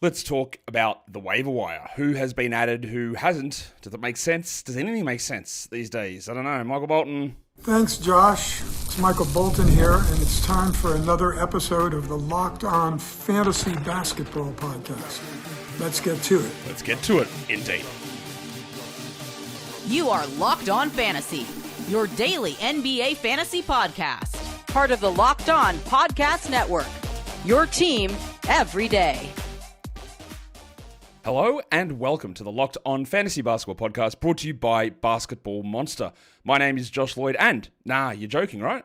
Let's talk about the waiver wire. Who has been added, who hasn't? Does it make sense? Does anything make sense these days? I don't know. Michael Bolton. Thanks, Josh. It's Michael Bolton here, and it's time for another episode of the Locked On Fantasy Basketball Podcast. Let's get to it. Let's get to it, indeed. You are Locked On Fantasy, your daily NBA fantasy podcast. Part of the Locked On Podcast Network, your team every day. Hello and welcome to the Locked On Fantasy Basketball Podcast, brought to you by Basketball Monster. My name is Josh Lloyd, and you're joking, right?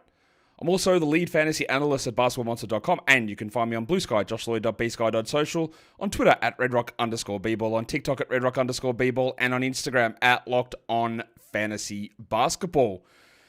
I'm also the lead fantasy analyst at basketballmonster.com, and you can find me on Blue Sky, joshloyd.bsky.social, on Twitter at redrock_bball, on TikTok at redrock_bball, and on Instagram at Locked On Fantasy Basketball.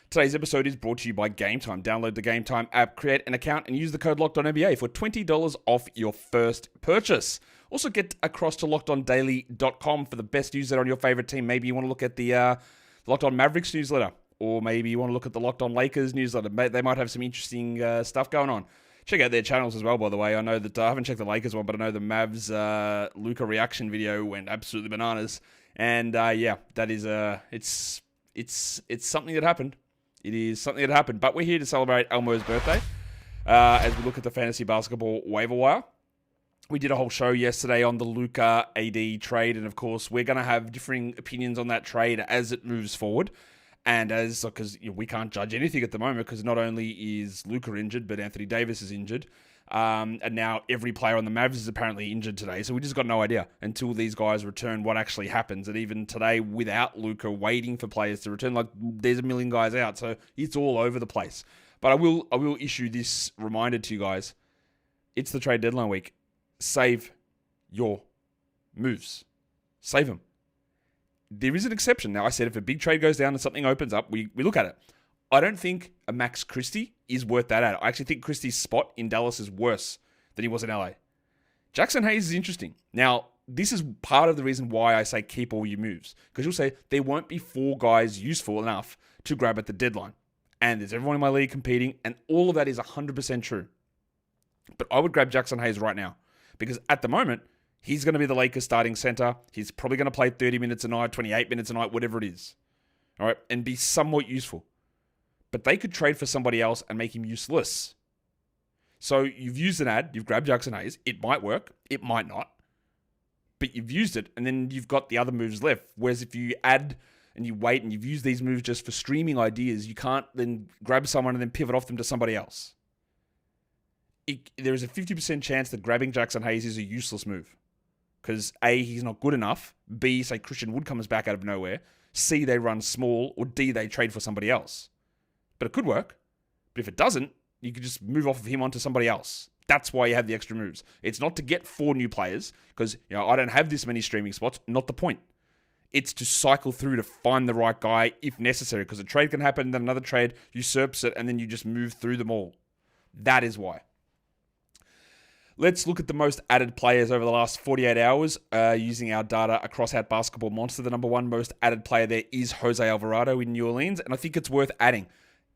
Today's episode is brought to you by Game Time. Download the Game Time app, create an account, and use the code LOCKEDONNBA for $20 off your first purchase. Also, get across to LockedOnDaily.com for the best newsletter on your favorite team. Maybe you want to look at the Locked On Mavericks newsletter, or maybe you want to look at the Locked On Lakers newsletter. They might have some interesting stuff going on. Check out their channels as well, by the way. I know that I haven't checked the Lakers one, but I know the Mavs Luka reaction video went absolutely bananas. And that is it's something that happened. It is something that happened. But we're here to celebrate Elmo's birthday as we look at the fantasy basketball waiver wire. We did a whole show yesterday on the Luka AD trade, and of course, we're going to have differing opinions on that trade as it moves forward. And because we can't judge anything at the moment, because not only is Luka injured, but Anthony Davis is injured. And now every player on the Mavs is apparently injured today. So we just got no idea until these guys return what actually happens. And even today, without Luka waiting for players to return, there's a million guys out. So it's all over the place. But I will issue this reminder to you guys. It's the trade deadline week. Save your moves. Save them. There is an exception. Now, I said if a big trade goes down and something opens up, we look at it. I don't think a Max Christie is worth that ad. I actually think Christie's spot in Dallas is worse than he was in LA. Jaxson Hayes is interesting. Now, this is part of the reason why I say keep all your moves. Because you'll say there won't be four guys useful enough to grab at the deadline. And there's everyone in my league competing, and all of that is 100% true. But I would grab Jaxson Hayes right now. Because at the moment, he's going to be the Lakers starting center. He's probably going to play 30 minutes a night, 28 minutes a night, whatever it is. All right, and be somewhat useful. But they could trade for somebody else and make him useless. So you've used an ad, you've grabbed Jaxson Hayes. It might work, it might not. But you've used it, and then you've got the other moves left. Whereas if you add and you wait and you've used these moves just for streaming ideas, you can't then grab someone and then pivot off them to somebody else. There is a 50% chance that grabbing Jaxson Hayes is a useless move. Because A, he's not good enough. B, say Christian Wood comes back out of nowhere. C, they run small. Or D, they trade for somebody else. But it could work. But if it doesn't, you could just move off of him onto somebody else. That's why you have the extra moves. It's not to get 4 new players. Because I don't have this many streaming spots. Not the point. It's to cycle through to find the right guy if necessary. Because a trade can happen, then another trade usurps it, and then you just move through them all. That is why. Let's look at the most added players over the last 48 hours using our data across at Basketball Monster. The number one most added player there is Jose Alvarado in New Orleans, and I think it's worth adding.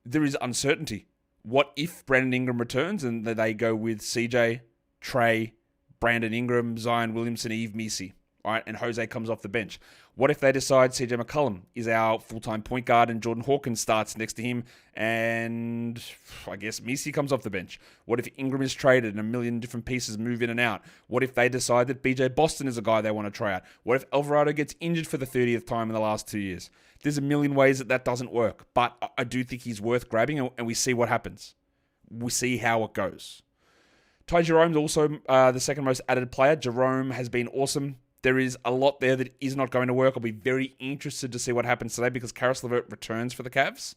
There is uncertainty. What if Brandon Ingram returns and they go with CJ, Trey, Brandon Ingram, Zion Williamson, Yves Missi, all right, and Jose comes off the bench? What if they decide CJ McCollum is our full-time point guard and Jordan Hawkins starts next to him and I guess Missi comes off the bench? What if Ingram is traded and a million different pieces move in and out? What if they decide that BJ Boston is a guy they want to try out? What if Alvarado gets injured for the 30th time in the last 2 years? There's a million ways that doesn't work, but I do think he's worth grabbing and we see what happens. We see how it goes. Ty Jerome's also the second most added player. Jerome has been awesome. There is a lot there that is not going to work. I'll be very interested to see what happens today because Karis LeVert returns for the Cavs.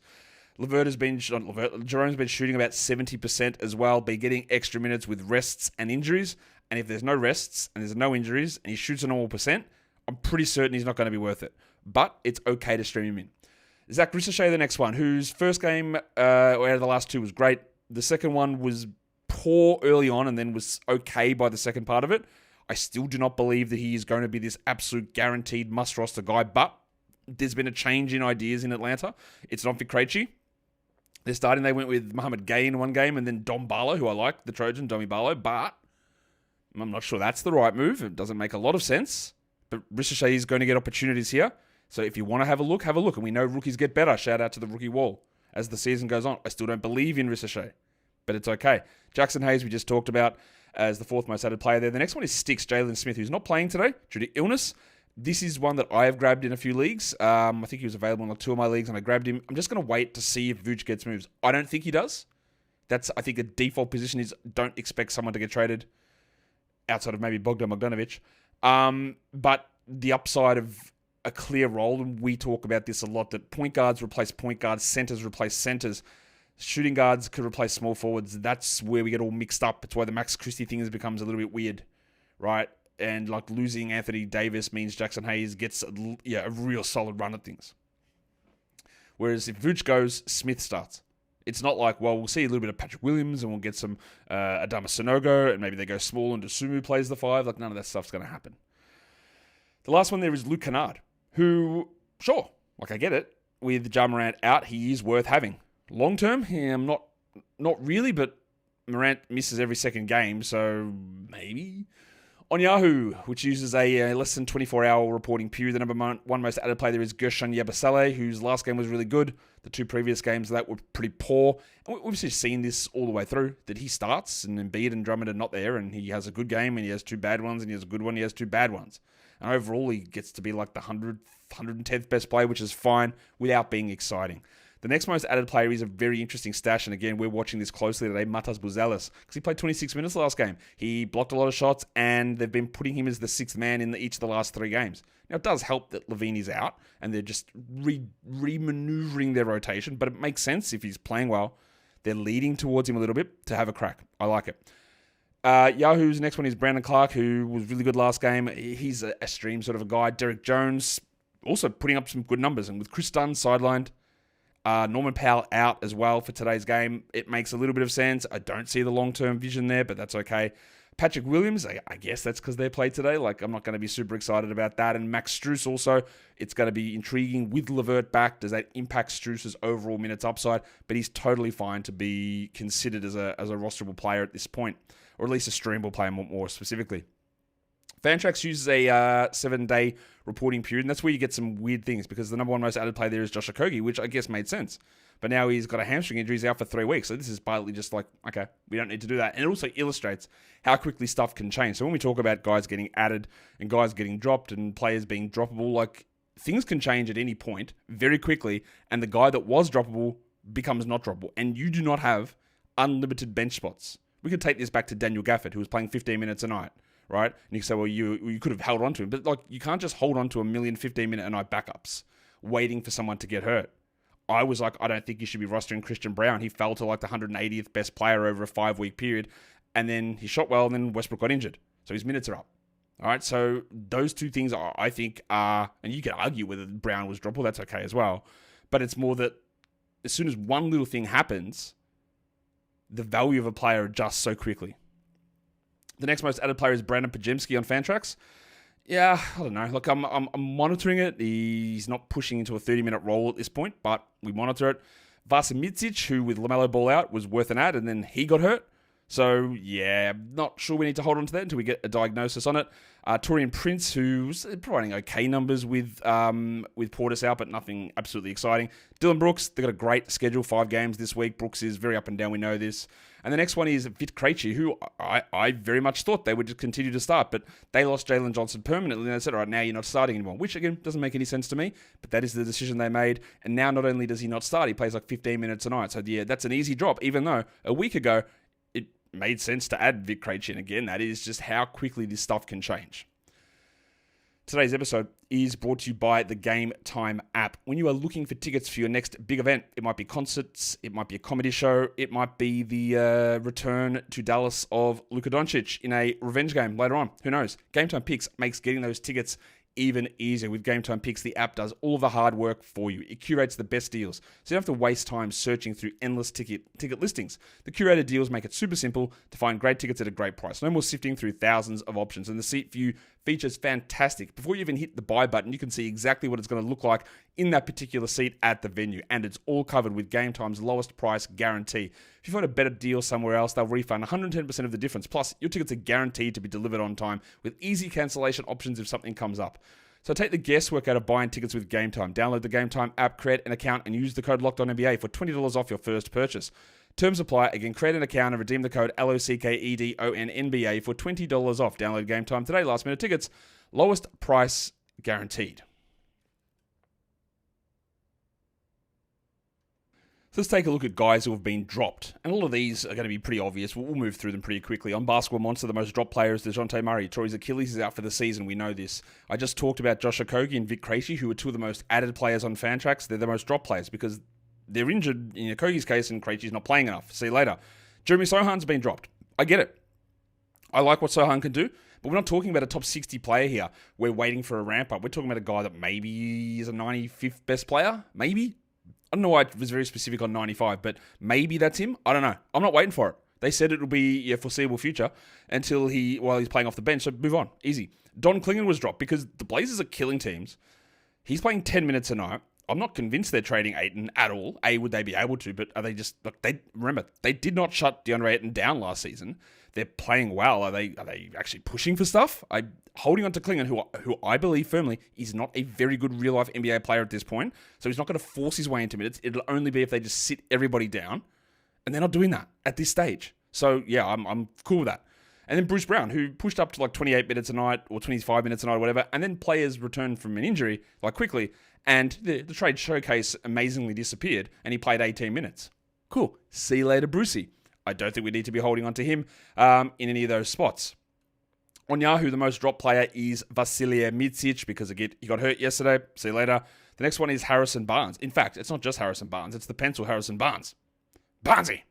Jerome's been shooting about 70% as well, be getting extra minutes with rests and injuries. And if there's no rests and there's no injuries and he shoots a normal percent, I'm pretty certain he's not going to be worth it. But it's okay to stream him in. Zach Ricochet, the next one, whose first game out of the last two was great. The second one was poor early on and then was okay by the second part of it. I still do not believe that he is going to be this absolute guaranteed must-roster guy, but there's been a change in ideas in Atlanta. It's not for Krejci. They went with Mohamed Gay in one game and then Dom Barlow, who I like, the Trojan, Domi Barlow, but I'm not sure that's the right move. It doesn't make a lot of sense. But Ricochet is going to get opportunities here. So if you want to have a look, have a look. And we know rookies get better. Shout out to the rookie wall as the season goes on. I still don't believe in Ricochet, but it's okay. Jaxson Hayes, we just talked about as the fourth most added player there. The next one is Sticks, Jalen Smith, who's not playing today due to illness. This is one that I have grabbed in a few leagues. I think he was available in like 2 of my leagues, and I grabbed him. I'm just going to wait to see if Vooch gets moves. I don't think he does. That's, I think, a default position is don't expect someone to get traded outside of maybe Bogdan Bogdanovic. But the upside of a clear role, and we talk about this a lot, that point guards replace point guards, centers replace centers, shooting guards could replace small forwards. That's where we get all mixed up. It's why the Max Christie thing becomes a little bit weird, right? And like losing Anthony Davis means Jaxson Hayes gets a real solid run at things. Whereas if Vooch goes, Smith starts. It's not like, well, we'll see a little bit of Patrick Williams and we'll get some Adama Sanogo and maybe they go small and Dosunmu plays the 5. Like none of that stuff's going to happen. The last one there is Luke Kennard, who, sure, like I get it. With Ja Morant out, he is worth having. Long term, I'm not really, but Morant misses every second game, so maybe. On Yahoo, which uses a less than 24-hour reporting period, the number one most added player there is Gershon Yabusele, whose last game was really good. The 2 previous games of that were pretty poor. And we've just seen this all the way through, that he starts and Embiid and Drummond are not there, and he has a good game, and he has 2 bad ones, and he has a good one, he has 2 bad ones. And overall, he gets to be like the 100th, 110th best player, which is fine without being exciting. The next most added player is a very interesting stash, and again, we're watching this closely today, Matas Buzelis, because he played 26 minutes last game. He blocked a lot of shots, and they've been putting him as the 6th man in each of the last 3 games. Now, it does help that Levine is out, and they're just re-maneuvering their rotation, but it makes sense if he's playing well. They're leading towards him a little bit to have a crack. I like it. Yahoo's next one is Brandon Clark, who was really good last game. He's a stream sort of a guy. Derek Jones also putting up some good numbers, and with Chris Dunn sidelined, Norman Powell out as well for today's game. It makes a little bit of sense. I don't see the long-term vision there, but that's okay. Patrick Williams, I guess that's because they played today. Like, I'm not going to be super excited about that. And Max Strus also, it's going to be intriguing with Levert back. Does that impact Strus's overall minutes upside? But he's totally fine to be considered as a rosterable player at this point, or at least a streamable player more specifically. Fantrax uses a 7-day reporting period, and that's where you get some weird things, because the number one most added player there is Josh Okogie, which I guess made sense. But now he's got a hamstring injury, he's out for 3 weeks, so this is partly just like, okay, we don't need to do that. And it also illustrates how quickly stuff can change. So when we talk about guys getting added and guys getting dropped and players being droppable, like, things can change at any point very quickly, and the guy that was droppable becomes not droppable. And you do not have unlimited bench spots. We could take this back to Daniel Gafford, who was playing 15 minutes a night. Right? And you can say, well, you could have held on to him. But like, you can't just hold on to a million 15-minute-a-night backups waiting for someone to get hurt. I was like, I don't think you should be rostering Christian Brown. He fell to like the 180th best player over a 5-week period. And then he shot well, and then Westbrook got injured. So his minutes are up. All right? So those 2 things, I think, are... And you can argue whether Brown was droppable. That's okay as well. But it's more that as soon as one little thing happens, the value of a player adjusts so quickly. The next most added player is Brandon Pajemski on Fantrax. Yeah, I don't know. Look, I'm monitoring it. He's not pushing into a 30-minute role at this point, but we monitor it. Vasa Micic, who with LaMelo Ball out was worth an ad, and then he got hurt. So, yeah, not sure we need to hold on to that until we get a diagnosis on it. Torian Prince, who's providing okay numbers with Portis out, but nothing absolutely exciting. Dylan Brooks, they've got a great schedule, 5 games this week. Brooks is very up and down, we know this. And the next one is Vit Krejci, who I very much thought they would just continue to start, but they lost Jalen Johnson permanently, and they said, all right, now you're not starting anymore, which, again, doesn't make any sense to me, but that is the decision they made. And now not only does he not start, he plays like 15 minutes a night. So, yeah, that's an easy drop, even though a week ago, it made sense to add Vit Krejci. And again, that is just how quickly this stuff can change. Today's episode is brought to you by the Game Time app. When you are looking for tickets for your next big event, it might be concerts, it might be a comedy show, it might be the return to Dallas of Luka Doncic in a revenge game later on. Who knows? Game Time Picks makes getting those tickets even easier. With Game Time Picks, the app does all the hard work for you. It curates the best deals, so you don't have to waste time searching through endless ticket listings. The curated deals make it super simple to find great tickets at a great price. No more sifting through thousands of options, and the seat view features fantastic. Before you even hit the buy button, you can see exactly what it's going to look like in that particular seat at the venue, and it's all covered with Game Time's lowest price guarantee. If you find a better deal somewhere else, they'll refund 110% of the difference. Plus, your tickets are guaranteed to be delivered on time with easy cancellation options if something comes up. So take the guesswork out of buying tickets with Game Time. Download the Game Time app, create an account, and use the code LOCKEDONNBA for $20 off your first purchase. Terms apply. Again, create an account and redeem the code LOCKEDONNBA for $20 off. Download Game Time today. Last minute tickets. Lowest price guaranteed. So let's take a look at guys who have been dropped. And a lot of these are going to be pretty obvious. We'll move through them pretty quickly. On Basketball Monster, the most dropped player is DeJounte Murray. Troy's Achilles is out for the season. We know this. I just talked about Josh Okogie and Vic Krejci, who are two of the most added players on Fantrax. They're the most dropped players because they're injured in Okogie's case and Krejci's not playing enough. See you later. Jeremy Sohan's been dropped. I get it. I like what Sohan can do, but we're not talking about a top 60 player here. We're waiting for a ramp up. We're talking about a guy that maybe is a 95th best player. Maybe. I don't know why I was very specific on 95, but maybe that's him. I don't know. I'm not waiting for it. They said it will be your foreseeable future while he's playing off the bench. So move on. Easy. Don Klingon was dropped because the Blazers are killing teams. He's playing 10 minutes a night. I'm not convinced they're trading Ayton at all. Would they be able to? But are they just remember they did not shut DeAndre Ayton down last season. They're playing well. Are they actually pushing for stuff? Holding on to Klingon, who I believe firmly is not a very good real life NBA player at this point. So he's not going to force his way into minutes. It'll only be if they just sit everybody down, and they're not doing that at this stage. So yeah, I'm cool with that. And then Bruce Brown, who pushed up to like 28 minutes a night or 25 minutes a night or whatever, and then players returned from an injury like quickly, and the trade showcase amazingly disappeared, and he played 18 minutes. Cool. See you later, Brucey. I don't think we need to be holding on to him in any of those spots. On Yahoo, the most dropped player is Vasilije Micic because he got hurt yesterday. See you later. The next one is Harrison Barnes. In fact, it's not just Harrison Barnes. It's the pencil Harrison Barnes. Barnesy.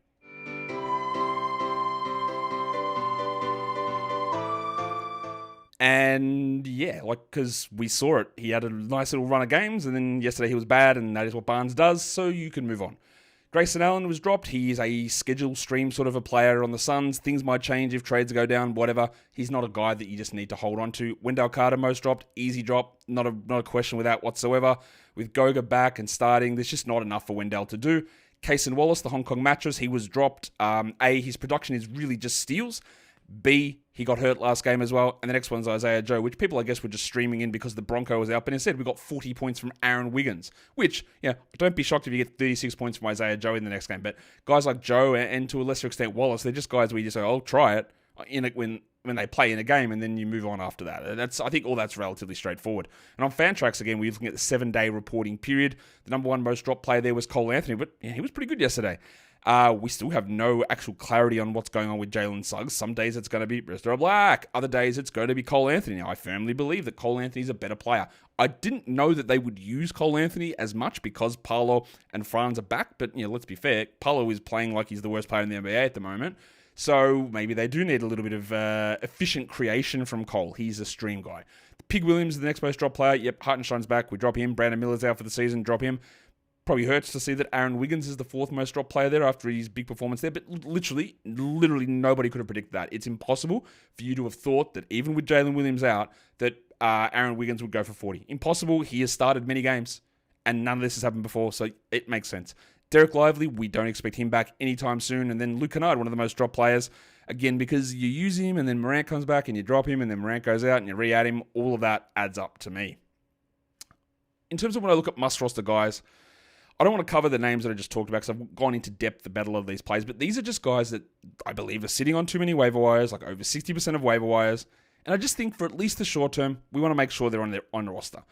And yeah, because we saw it. He had a nice little run of games, and then yesterday he was bad, and that is what Barnes does, so you can move on. Grayson Allen was dropped. He is a schedule stream sort of a player on the Suns. Things might change if trades go down, whatever. He's not a guy that you just need to hold on to. Wendell Carter most dropped. Easy drop. Not a question with that whatsoever. With Goga back and starting, there's just not enough for Wendell to do. Cason Wallace, the Hong Kong Mattress, he was dropped. His production is really just steals. B, he got hurt last game as well. And the next one's Isaiah Joe, which people, I guess, were just streaming in because the Bronco was out. But instead, we got 40 points from Aaron Wiggins, which, don't be shocked if you get 36 points from Isaiah Joe in the next game. But guys like Joe and to a lesser extent Wallace, they're just guys where you just say, I'll try it when they play in a game, and then you move on after that. I think all that's relatively straightforward. And on Fantrax, again, we're looking at the 7-day reporting period. The number one most dropped player there was Cole Anthony, but he was pretty good yesterday. We still have no actual clarity on what's going on with Jalen Suggs. Some days it's going to be Bristol Black. Other days it's going to be Cole Anthony. Now, I firmly believe that Cole Anthony is a better player. I didn't know that they would use Cole Anthony as much because Paolo and Franz are back. But, let's be fair. Paolo is playing like he's the worst player in the NBA at the moment. So maybe they do need a little bit of efficient creation from Cole. He's a stream guy. Pig Williams is the next most dropped player. Yep, Hartenstein's back. We drop him. Brandon Miller's out for the season. Drop him. Probably hurts to see that Aaron Wiggins is the fourth most dropped player there after his big performance there. But literally nobody could have predicted that. It's impossible for you to have thought that even with Jalen Williams out, that Aaron Wiggins would go for 40. Impossible. He has started many games, and none of this has happened before, so it makes sense. Derek Lively, we don't expect him back anytime soon. And then Luke Kennard, one of the most dropped players. Again, because you use him, and then Morant comes back, and you drop him, and then Morant goes out, and you re-add him. All of that adds up to me. In terms of when I look at must-roster guys, I don't want to cover the names that I just talked about because I've gone into depth about a lot of these plays, but these are just guys that I believe are sitting on too many waiver wires, like over 60% of waiver wires. And I just think for at least the short term, we want to make sure they're on the roster.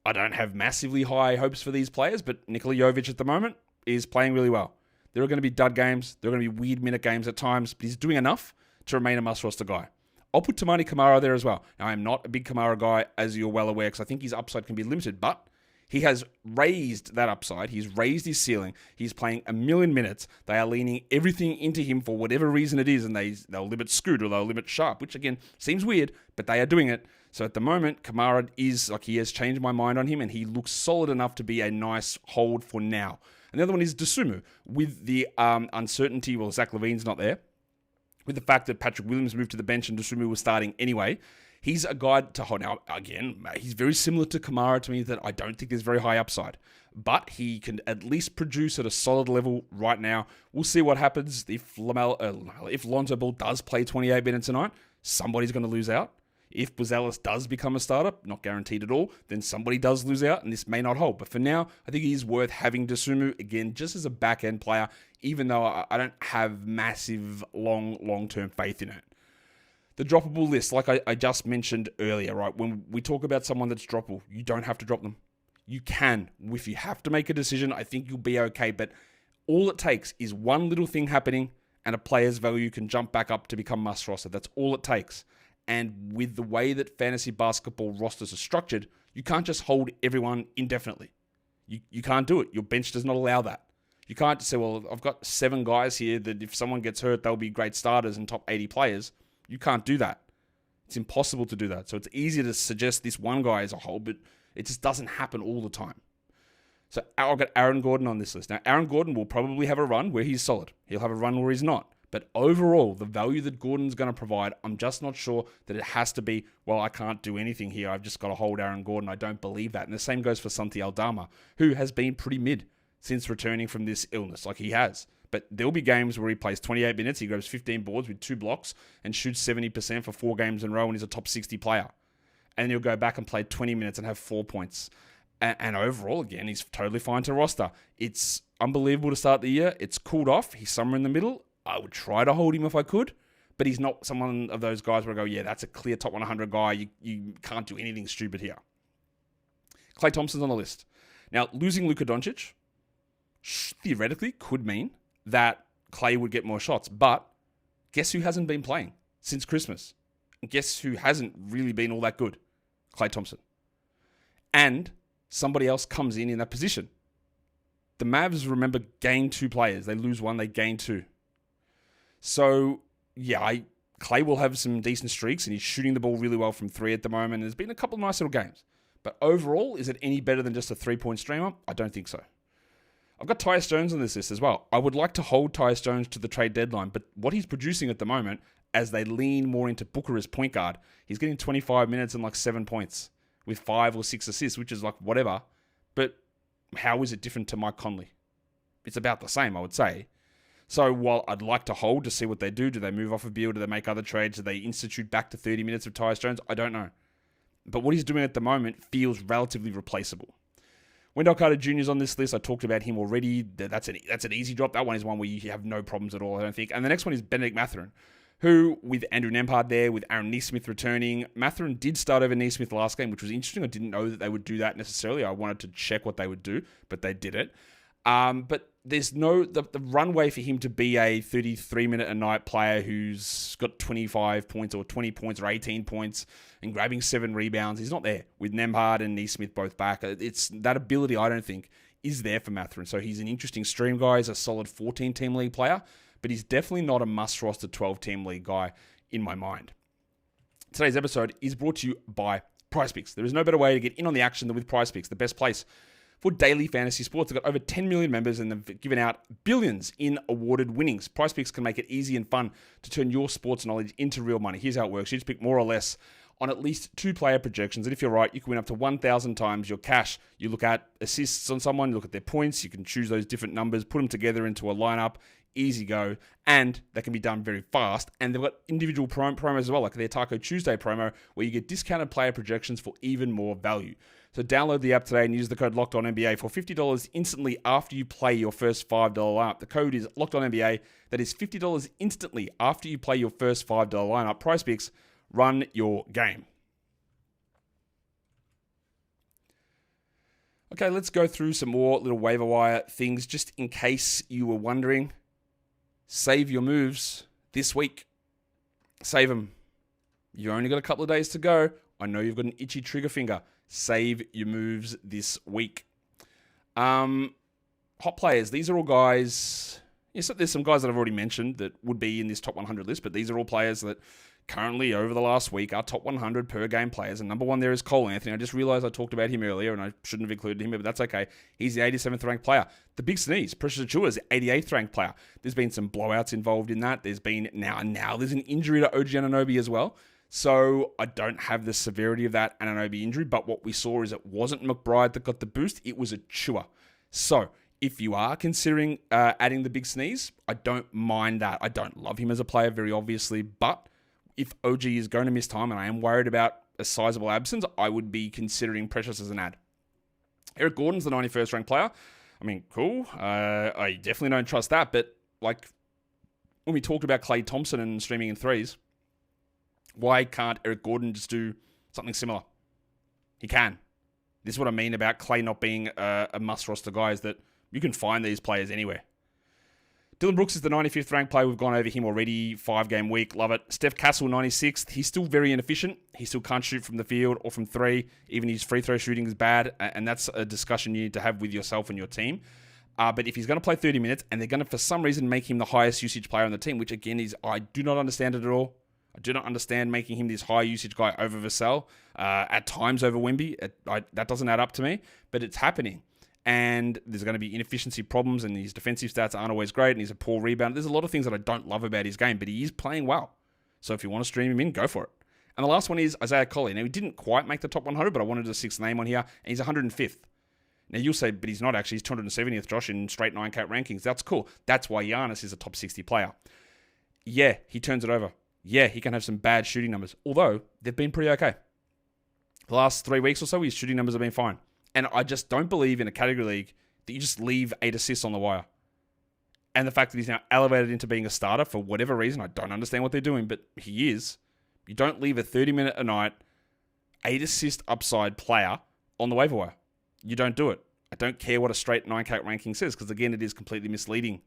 I don't have massively high hopes for these players, but Nikola Jovic at the moment is playing really well. There are going to be dud games. There are going to be weird minute games at times, but he's doing enough to remain a must-roster guy. I'll put Tamani Kamara there as well. Now, I'm not a big Kamara guy, as you're well aware, because I think his upside can be limited, but He has raised that upside. He's raised his ceiling. He's playing 1 million minutes. They are leaning everything into him for whatever reason it is, and they'll limit Scoot or they'll limit Sharp, which again seems weird, but they are doing it. So at the moment, Kamara he has changed my mind on him, and he looks solid enough to be a nice hold for now. And the other one is Dosunmu. With the uncertainty, well, Zach Levine's not there. With the fact that Patrick Williams moved to the bench and Dosunmu was starting anyway, he's a guy to hold. Now, again, he's very similar to Kamara to me that I don't think there's very high upside. But he can at least produce at a solid level right now. We'll see what happens if Lonzo Ball does play 28 minutes tonight. Somebody's going to lose out. If Buzelis does become a starter, not guaranteed at all, then somebody does lose out, and this may not hold. But for now, I think he is worth having Dosunmu, again, just as a back-end player, even though I don't have massive, long-term faith in it. The droppable list, like I just mentioned earlier, right? When we talk about someone that's droppable, you don't have to drop them. You can. If you have to make a decision, I think you'll be okay. But all it takes is one little thing happening, and a player's value can jump back up to become must roster. That's all it takes. And with the way that fantasy basketball rosters are structured, you can't just hold everyone indefinitely. You can't do it. Your bench does not allow that. You can't say, well, I've got 7 guys here that if someone gets hurt, they'll be great starters and top 80 players. You can't do that. It's impossible to do that. So it's easy to suggest this one guy as a whole, but it just doesn't happen all the time. So I've got Aaron Gordon on this list. Now, Aaron Gordon will probably have a run where he's solid. He'll have a run where he's not. But overall, the value that Gordon's going to provide, I'm just not sure that it has to be, well, I can't do anything here. I've just got to hold Aaron Gordon. I don't believe that. And the same goes for Santi Aldama, who has been pretty mid since returning from this illness, like he has. But there'll be games where he plays 28 minutes, he grabs 15 boards with 2 blocks and shoots 70% for 4 games in a row and he's a top 60 player. And then he'll go back and play 20 minutes and have 4 points. And overall, again, he's totally fine to roster. It's unbelievable to start the year. It's cooled off. He's somewhere in the middle. I would try to hold him if I could, but he's not someone of those guys where I go, yeah, that's a clear top 100 guy. You can't do anything stupid here. Klay Thompson's on the list. Now, losing Luka Doncic theoretically could mean that Klay would get more shots, but guess who hasn't been playing since Christmas? And guess who hasn't really been all that good? Klay Thompson. And somebody else comes in that position. The Mavs, remember, gain 2 players. They lose 1, they gain 2. So, yeah, Klay will have some decent streaks, and he's shooting the ball really well from 3 at the moment. There's been a couple of nice little games. But overall, is it any better than just a 3-point streamer? I don't think so. I've got Tyus Jones on this list as well. I would like to hold Tyus Jones to the trade deadline, but what he's producing at the moment, as they lean more into Booker as point guard, he's getting 25 minutes and 7 points with 5 or 6 assists, which is whatever. But how is it different to Mike Conley? It's about the same, I would say. So while I'd like to hold to see what they do they move off of Beal? Do they make other trades? Do they institute back to 30 minutes of Tyus Jones? I don't know. But what he's doing at the moment feels relatively replaceable. Wendell Carter Jr. is on this list. I talked about him already. That's an easy drop. That one is one where you have no problems at all, I don't think. And the next one is Benedict Mathurin, who, with Andrew Nembhard there, with Aaron Nesmith returning, Mathurin did start over Nesmith last game, which was interesting. I didn't know that they would do that necessarily. I wanted to check what they would do, but they did it. But there's the runway for him to be a 33-minute-a-night player who's got 25 points or 20 points or 18 points and grabbing 7 rebounds. He's not there with Nembhard and Nesmith both back. It's that ability, I don't think, is there for Mathurin. So he's an interesting stream guy. He's a solid 14-team league player, but he's definitely not a must-roster 12-team league guy in my mind. Today's episode is brought to you by PrizePicks. There is no better way to get in on the action than with PrizePicks, the best place for daily fantasy sports. They've got over 10 million members and they've given out billions in awarded winnings. PrizePicks can make it easy and fun to turn your sports knowledge into real money. Here's how it works. You just pick more or less on at least 2 player projections. And if you're right, you can win up to 1,000 times your cash. You look at assists on someone, you look at their points. You can choose those different numbers, put them together into a lineup. Easy go. And that can be done very fast. And they've got individual promos as well, like their Taco Tuesday promo, where you get discounted player projections for even more value. So download the app today and use the code LOCKEDONNBA for $50 instantly after you play your first $5 lineup. The code is LOCKEDONNBA. That is $50 instantly after you play your first $5 lineup. PrizePicks, run your game. Okay, let's go through some more little waiver wire things just in case you were wondering. Save your moves this week. Save them. You only got a couple of days to go. I know you've got an itchy trigger finger. save your moves this week. Hot players. These are all guys. Yes, there's some guys that I've already mentioned that would be in this top 100 list, but these are all players that currently over the last week are top 100 per game players. And number one there is Cole Anthony. I just realized I talked about him earlier and I shouldn't have included him, but that's okay. He's the 87th ranked player. The big sneeze, Precious Achiuwa is the 88th ranked player. There's been some blowouts involved in that. There's been now there's an injury to OG Anunoby as well. So I don't have the severity of that Anunoby injury, but what we saw is it wasn't McBride that got the boost, it was Achiuwa. So if you are considering adding the big sneeze, I don't mind that. I don't love him as a player, very obviously, but if OG is going to miss time and I am worried about a sizable absence, I would be considering Precious as an ad. Eric Gordon's the 91st ranked player. I mean, cool. I definitely don't trust that, but like when we talked about Klay Thompson and streaming in threes, why can't Eric Gordon just do something similar? He can. This is what I mean about Klay not being a must-roster guy, is that you can find these players anywhere. Dylan Brooks is the 95th ranked player. We've gone over him already. 5-game week. Love it. Steph Castle, 96th. He's still very inefficient. He still can't shoot from the field or from three. Even his free throw shooting is bad. And that's a discussion you need to have with yourself and your team. But if he's going to play 30 minutes and they're going to, for some reason, make him the highest usage player on the team, which again is, I do not understand it at all. I do not understand making him this high usage guy over Vassell. At times over Wemby. That doesn't add up to me. But it's happening. And there's going to be inefficiency problems, and his defensive stats aren't always great, and he's a poor rebounder. There's a lot of things that I don't love about his game, but he is playing well. So if you want to stream him in, go for it. And the last one is Isaiah Collier. Now, he didn't quite make the top 100, but I wanted a sixth name on here, and he's 105th. Now, you'll say, but he's not actually. He's 270th, Josh, in straight 9K rankings. That's cool. That's why Giannis is a top 60 player. Yeah, he turns it over. Yeah, he can have some bad shooting numbers, although they've been pretty okay. The last 3 weeks or so, his shooting numbers have been fine. And I just don't believe in a category league that you just leave 8 assists on the wire. And the fact that he's now elevated into being a starter for whatever reason, I don't understand what they're doing, but he is. You don't leave a 30-minute a night, 8 assist upside player on the waiver wire. You don't do it. I don't care what a straight 9K ranking says, because again, it is completely misleading.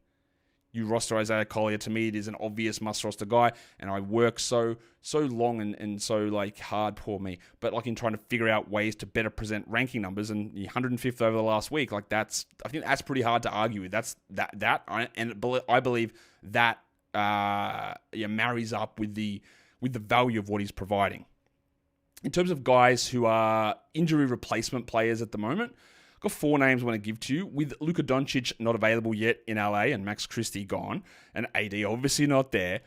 You roster Isaiah Collier, to me, it is an obvious must-roster guy, and I work so long and so like hard, poor me, but like in trying to figure out ways to better present ranking numbers, and 105th over the last week, like I think that's pretty hard to argue with. I believe that marries up with the value of what he's providing. In terms of guys who are injury replacement players at the moment, got 4 names I want to give to you, with Luka Doncic not available yet in LA and Max Christie gone, and AD obviously not there.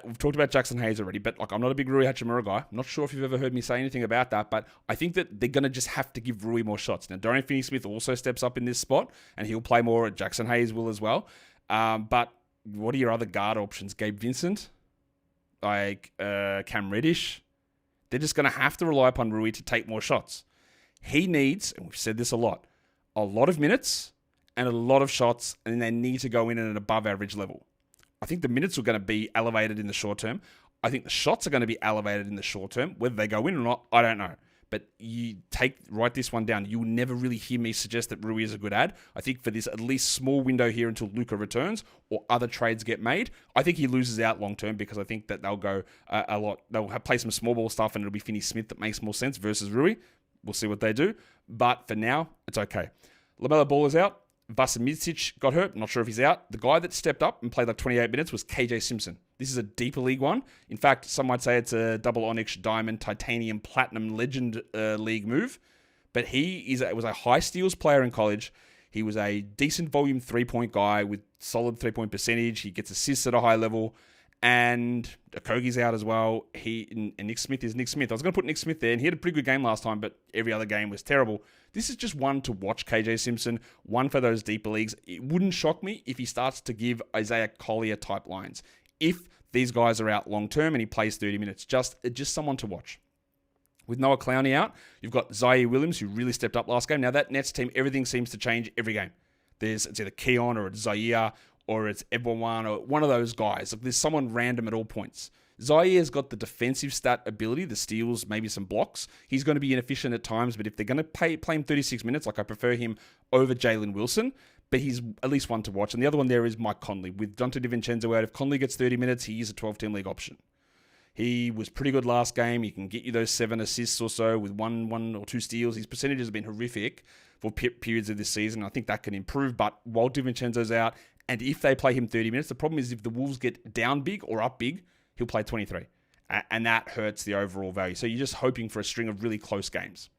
We've talked about Jaxson Hayes already, but like I'm not a big Rui Hachimura guy. I'm not sure if you've ever heard me say anything about that, but I think that they're going to just have to give Rui more shots. Now, Dorian Finney-Smith also steps up in this spot, and he'll play more. Jaxson Hayes will as well. But what are your other guard options? Gabe Vincent? Cam Reddish? They're just going to have to rely upon Rui to take more shots. He needs, and we've said this a lot of minutes and a lot of shots, and they need to go in at an above average level. I think the minutes are going to be elevated in the short term. I think the shots are going to be elevated in the short term. Whether they go in or not, I don't know. But write this one down. You will never really hear me suggest that Rui is a good ad. I think for this at least small window here until Luka returns or other trades get made, I think he loses out long term, because I think that they'll go a lot. They'll play some small ball stuff, and it'll be Finney-Smith that makes more sense versus Rui. We'll see what they do. But for now, it's okay. LaMelo Ball is out. Vasa Micic got hurt. Not sure if he's out. The guy that stepped up and played like 28 minutes was KJ Simpson. This is a deeper league one. In fact, some might say it's a double onyx, diamond, titanium, platinum legend league move. But he was a high steals player in college. He was a decent volume 3-point guy with solid 3-point percentage. He gets assists at a high level. And Okogie's out as well. And Nick Smith is Nick Smith. I was going to put Nick Smith there, and he had a pretty good game last time, but every other game was terrible. This is just one to watch KJ Simpson, one for those deeper leagues. It wouldn't shock me if he starts to give Isaiah Collier type lines. If these guys are out long term and he plays 30 minutes, just someone to watch. With Noah Clowney out, you've got Zaire Williams, who really stepped up last game. Now that Nets team, everything seems to change every game. It's either Keon or it's Zaire, or it's Ebouan, or one of those guys. There's someone random at all points. Zaire's got the defensive stat ability, the steals, maybe some blocks. He's going to be inefficient at times, but if they're going to play him 36 minutes, like I prefer him over Jalen Wilson, but he's at least one to watch. And the other one there is Mike Conley. With Dante DiVincenzo out, if Conley gets 30 minutes, he is a 12-team league option. He was pretty good last game. He can get you those 7 assists or so with one or two steals. His percentages have been horrific for periods of this season. I think that can improve, but while DiVincenzo's out, and if they play him 30 minutes, the problem is if the Wolves get down big or up big, he'll play 23. And that hurts the overall value. So you're just hoping for a string of really close games.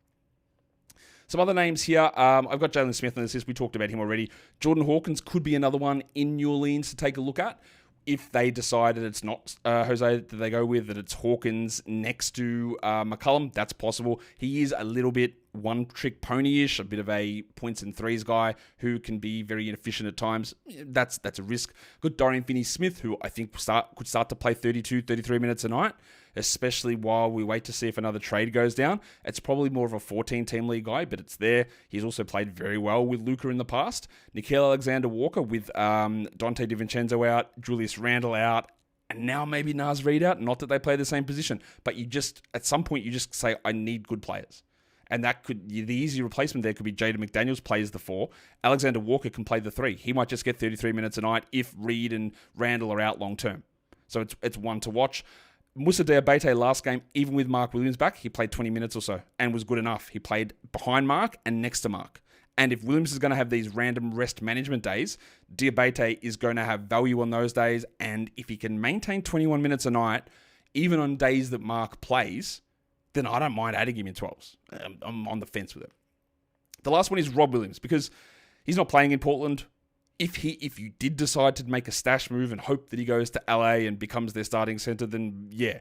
Some other names here. I've got Jalen Smith on this list. We talked about him already. Jordan Hawkins could be another one in New Orleans to take a look at. If they decided it's not Jose that they go with, that it's Hawkins next to McCollum, that's possible. He is a little bit one-trick pony-ish, a bit of a points and threes guy who can be very inefficient at times. That's a risk. Good Dorian Finney-Smith, who I think could start to play 32, 33 minutes a night, especially while we wait to see if another trade goes down. It's probably more of a 14-team league guy, but it's there. He's also played very well with Luka in the past. Nickeil Alexander-Walker with Dante DiVincenzo out, Julius Randle out, and now maybe Naz Reid out. Not that they play the same position, but you just, at some point, you just say, I need good players. And that could, the easy replacement there could be Jaden McDaniels plays the 4. Alexander Walker can play the 3. He might just get 33 minutes a night if Reid and Randle are out long term. So it's one to watch. Moussa Diabate last game, even with Mark Williams back, he played 20 minutes or so and was good enough. He played behind Mark and next to Mark. And if Williams is going to have these random rest management days, Diabate is going to have value on those days. And if he can maintain 21 minutes a night, even on days that Mark plays, then I don't mind adding him in 12s. I'm on the fence with it. The last one is Rob Williams, because he's not playing in Portland. If you did decide to make a stash move and hope that he goes to LA and becomes their starting center, then yeah.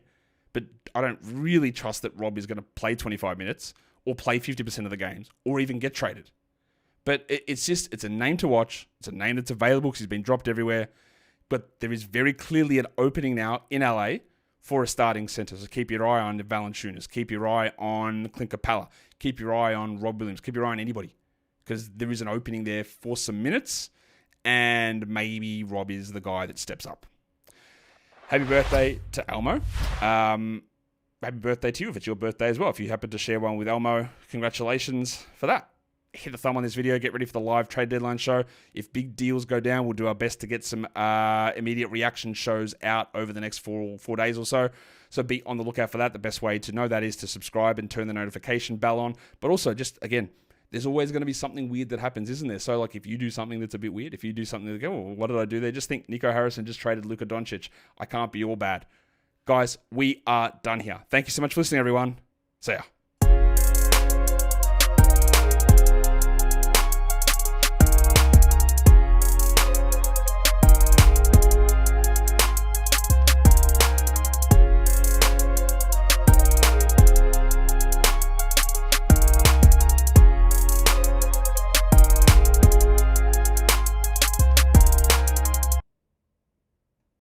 But I don't really trust that Rob is going to play 25 minutes or play 50% of the games or even get traded. But it's a name to watch. It's a name that's available because he's been dropped everywhere. But there is very clearly an opening now in LA for a starting center. So keep your eye on Valanciunas. Keep your eye on Clint Capella. Keep your eye on Rob Williams. Keep your eye on anybody, because there is an opening there for some minutes, and maybe Rob is the guy that steps up. Happy birthday to Elmo. Happy birthday to you if it's your birthday as well. If you happen to share one with Elmo, congratulations for that. Hit the thumb on this video. Get ready for the live trade deadline show. If big deals go down, we'll do our best to get some immediate reaction shows out over the next four days or so. So be on the lookout for that. The best way to know that is to subscribe and turn the notification bell on. But also, just again, there's always going to be something weird that happens, isn't there? So like if you do something that's a bit weird, if you do something that go, well, what did I do there? Just think Nico Harrison just traded Luka Doncic. I can't be all bad. Guys, we are done here. Thank you so much for listening, everyone. See ya.